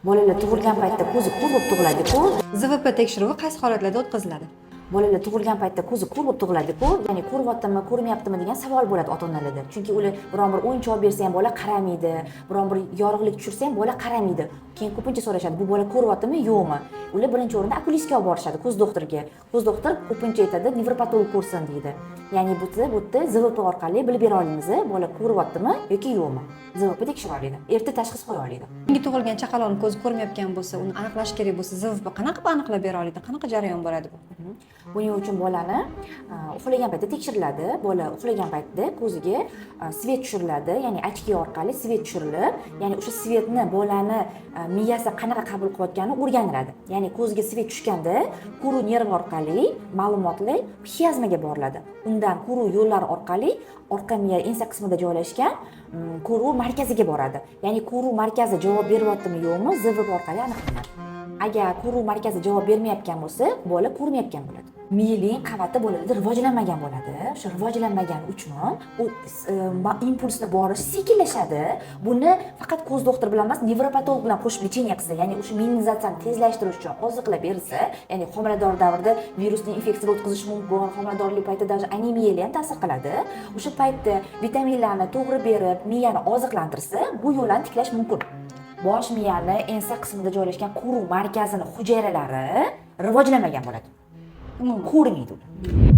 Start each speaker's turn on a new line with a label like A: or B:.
A: Bolalar tug'ilgan paytda ko'zi ko'r bo'lib tug'iladi-ku.
B: ZVP tekshiruvi qaysi holatlarda o'tkaziladi?
A: Bolalar tug'ilgan paytda ko'zi ko'r bo'lib tug'iladi-ku, ya'ni ko'ryaptimi, ko'rmayaptimi degan savol bo'ladi ota-onalarda. Chunki ular biron bir o'yinchoq bersa ham bola qaramaydi, biron bir yorug'lik tushirsa ham bola qaramaydi. Keyin ko'pincha so'rashadi, bu bola ko'ryaptimi, yo'qmi? Ular birinchi o'rinda okulistga olib borishadi, ko'z doktoriga. Ko'z doktor ko'pincha aytadi, nevropatolog ko'rsin deydi. Ya'ni bu yerda ZVP orqali bilib bera olamiz, bola ko'ryaptimi yoki yo'qmi. ZVP tekshira oladi. Erta tashxis qo'ya oladi.
B: Yangi tug'ilgan chaqaloqning ko'zi ko'rmayotgan bo'lsa, uni aniqlash kerak bo'lsa, ZVP qanaqa aniqlab bera oladi? Qanaqa jarayon bo'ladi bu?
A: Buning uchun bolani uxlagan paytda tekshiriladi. Bola uxlagan paytda ko'ziga svet tushiriladi, ya'ni ochki orqali svet tushirilib, ya'ni o'sha svetni bolani miyasi qanaqa qabul qilayotgani o'rganiladi. Ya'ni ko'ziga svet tushganda ko'ruv nervi orqali ma'lumotlar xiyazmaga boriladi. Undan ko'ruv yo'llari orqali orqa miya ensa qismida joylashgan ko'ruv markaziga boradi. Ya'ni ko'ruv markazi javob beryaptimi yo'qmi, ZVP orqali aniqlanadi. Agar ko'ruv markazi javob bermayotgan bo'lsa, bola ko'rmayotgan bo'ladi. Miyaning qavati bolalarda rivojlanmagan bo'ladi. O'sha rivojlanmagani uchun u impulsni borish sekinlashadi. Buni faqat ko'z doktor bilan emas, nevropatolog bilan qo'shib lecheniya qilsa, ya'ni o'sha minimizatsiyani tezlashtirish uchun oziqlar berilsa, ya'ni homilador davrida virusli infeksiya o'tkazish mumkin, homiladorlik paytida anemiyalar ham ta'sir qiladi. O'sha paytda vitaminlarni to'g'ri berib, miyani oziqlantirsa, bu yo'lni tiklash mumkin. Bosh miyani ensa qismida joylashgan ko'ruv markazini hujayralari rivojlanmagan bo'ladi. Ko'rmaydi ular.